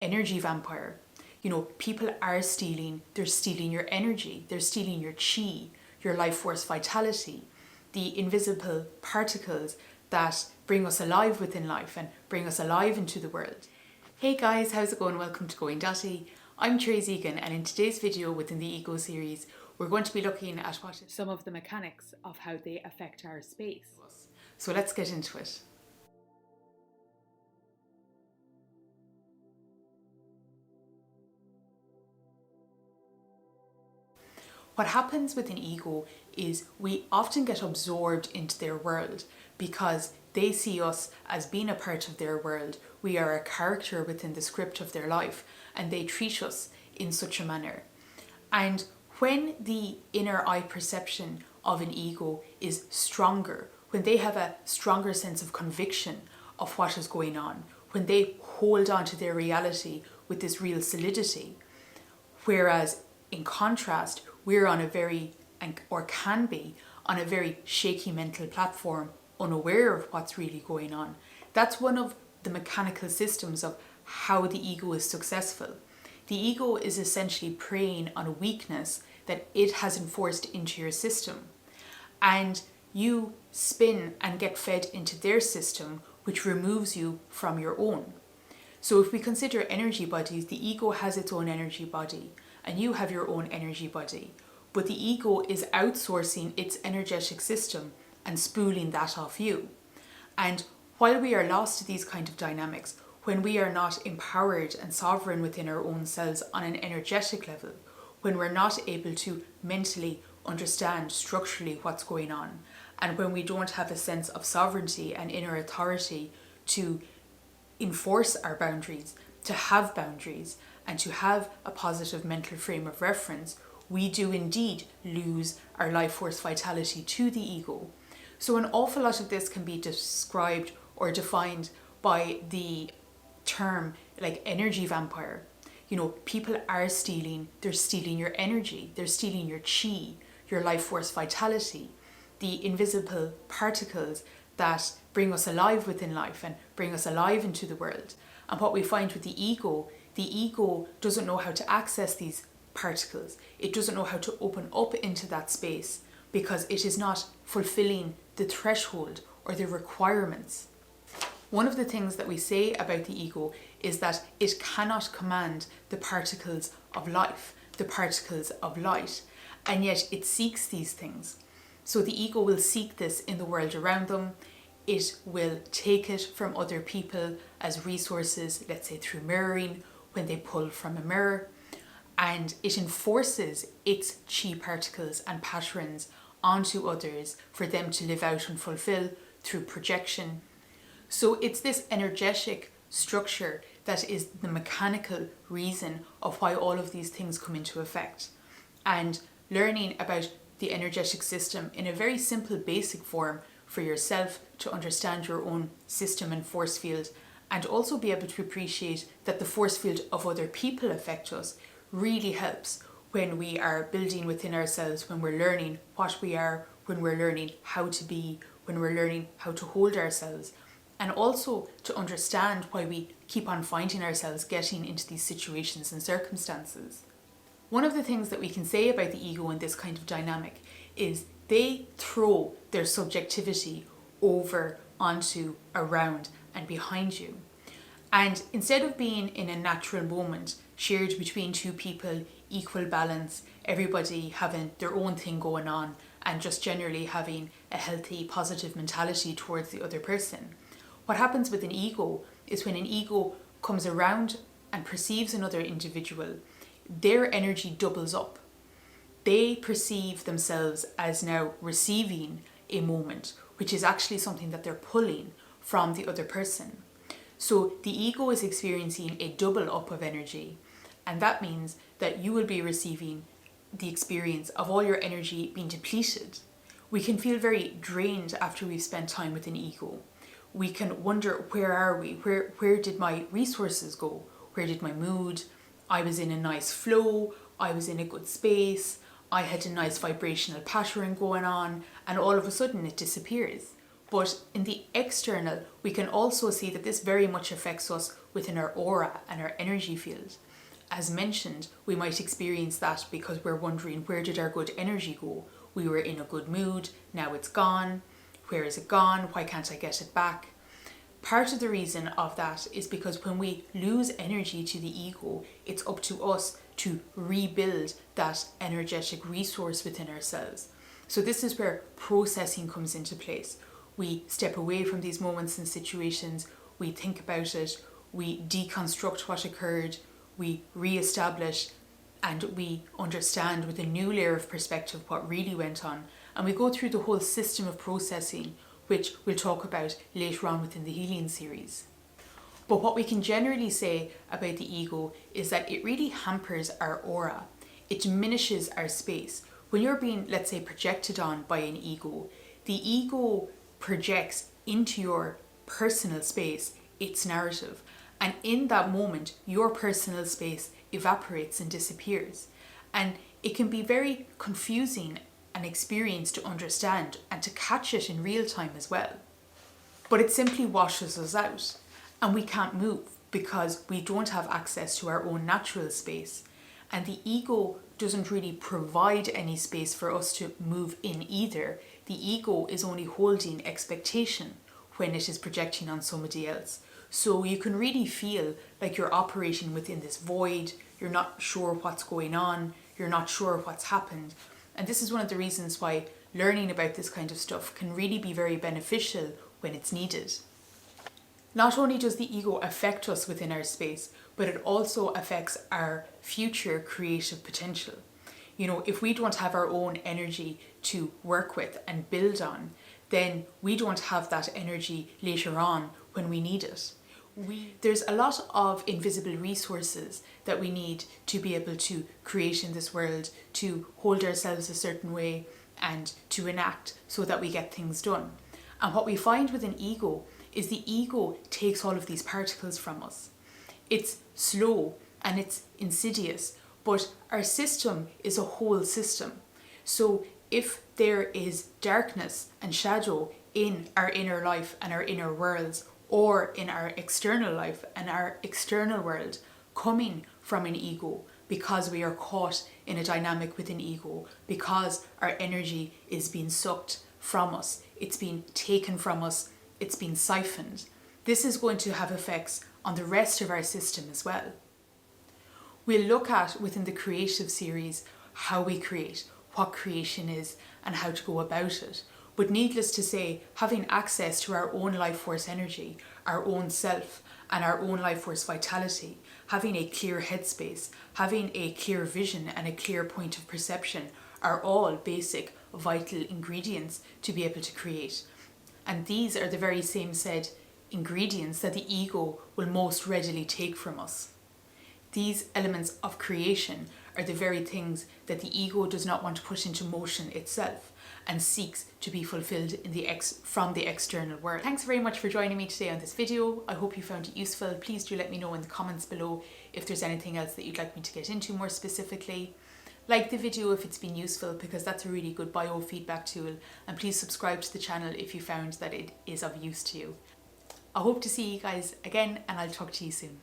energy vampire. You know, people are stealing, they're stealing your energy, they're stealing your chi, your life force vitality, the invisible particles that bring us alive within life and bring us alive into the world. Hey guys, how's it going? Welcome to Going Dotty. I'm Trace Egan, and in today's video within the Ego series, we're going to be looking at what some of the mechanics of how they affect our space. So let's get into it. What happens with an ego is we often get absorbed into their world because they see us as being a part of their world. We are a character within the script of their life, and they treat us in such a manner. And when the inner eye perception of an ego is stronger, when they have a stronger sense of conviction of what is going on, when they hold on to their reality with this real solidity, whereas in contrast, we're on a very, or can be, on a very shaky mental platform, unaware of what's really going on. That's one of the mechanical systems of how the ego is successful. The ego is essentially preying on a weakness that it has enforced into your system. And you spin and get fed into their system, which removes you from your own. So if we consider energy bodies, the ego has its own energy body, and you have your own energy body. But the ego is outsourcing its energetic system and spooling that off you. And while we are lost to these kind of dynamics, when we are not empowered and sovereign within our own selves on an energetic level, when we're not able to mentally understand structurally what's going on, and when we don't have a sense of sovereignty and inner authority to enforce our boundaries, to have boundaries, and to have a positive mental frame of reference, we do indeed lose our life force vitality to the ego. So an awful lot of this can be described or defined by the term like energy vampire. You know, people are stealing, they're stealing your energy, they're stealing your chi, your life force vitality, the invisible particles that bring us alive within life and bring us alive into the world. And what we find with the ego doesn't know how to access these particles. It doesn't know how to open up into that space because it is not fulfilling the threshold or the requirements. One of the things that we say about the ego is that it cannot command the particles of life, the particles of light, and yet it seeks these things. So the ego will seek this in the world around them. It will take it from other people as resources, let's say through mirroring, when they pull from a mirror, and it enforces its chi particles and patterns onto others for them to live out and fulfill through projection. So it's this energetic structure that is the mechanical reason of why all of these things come into effect. And learning about the energetic system in a very simple basic form for yourself to understand your own system and force field, and also be able to appreciate that the force field of other people affect us, really helps when we are building within ourselves, when we're learning what we are, when we're learning how to be, when we're learning how to hold ourselves, and also to understand why we keep on finding ourselves getting into these situations and circumstances. One of the things that we can say about the ego in this kind of dynamic is they throw their subjectivity over, onto, around, and behind you. And instead of being in a natural moment shared between two people, equal balance, everybody having their own thing going on, and just generally having a healthy, positive mentality towards the other person, what happens with an ego is when an ego comes around and perceives another individual, their energy doubles up. They perceive themselves as now receiving a moment, which is actually something that they're pulling from the other person. So the ego is experiencing a double up of energy, and that means that you will be receiving the experience of all your energy being depleted. We can feel very drained after we've spent time with an ego. We can wonder, where are we? Where did my resources go? Where did my mood? I was in a nice flow, I was in a good space, I had a nice vibrational pattern going on, and all of a sudden it disappears. But in the external, we can also see that this very much affects us within our aura and our energy field. As mentioned, we might experience that because we're wondering, where did our good energy go? We were in a good mood, now it's gone. Where is it gone? Why can't I get it back? Part of the reason of that is because when we lose energy to the ego, it's up to us to rebuild that energetic resource within ourselves. So this is where processing comes into place. We step away from these moments and situations, we think about it, we deconstruct what occurred, we re-establish, and we understand with a new layer of perspective what really went on. And we go through the whole system of processing, which we'll talk about later on within the healing series. But what we can generally say about the ego is that it really hampers our aura. It diminishes our space. When you're being, let's say, projected on by an ego, the ego projects into your personal space its narrative. And in that moment, your personal space evaporates and disappears. And it can be very confusing an experience to understand and to catch it in real time as well. But it simply washes us out and we can't move because we don't have access to our own natural space. And the ego doesn't really provide any space for us to move in either. The ego is only holding expectation when it is projecting on somebody else. So you can really feel like you're operating within this void, you're not sure what's going on, you're not sure what's happened. And this is one of the reasons why learning about this kind of stuff can really be very beneficial when it's needed. Not only does the ego affect us within our space, but it also affects our future creative potential. You know, if we don't have our own energy to work with and build on, then we don't have that energy later on when we need it. There's a lot of invisible resources that we need to be able to create in this world, to hold ourselves a certain way and to enact so that we get things done. And what we find with an ego is the ego takes all of these particles from us. It's slow and it's insidious, but our system is a whole system. So if there is darkness and shadow in our inner life and our inner worlds, or in our external life and our external world coming from an ego, because we are caught in a dynamic with an ego, because our energy is being sucked from us, it's being taken from us, it's being siphoned, this is going to have effects on the rest of our system as well. We'll look at within the creative series how we create, what creation is and how to go about it. But needless to say, having access to our own life force energy, our own self and our own life force vitality, having a clear headspace, having a clear vision and a clear point of perception are all basic vital ingredients to be able to create. And these are the very same said ingredients that the ego will most readily take from us. These elements of creation are the very things that the ego does not want to put into motion itself and seeks to be fulfilled in from the external world. Thanks very much for joining me today on this video. I hope you found it useful. Please do let me know in the comments below if there's anything else that you'd like me to get into more specifically. Like the video if it's been useful, because that's a really good biofeedback tool, and please subscribe to the channel if you found that it is of use to you. I hope to see you guys again, and I'll talk to you soon.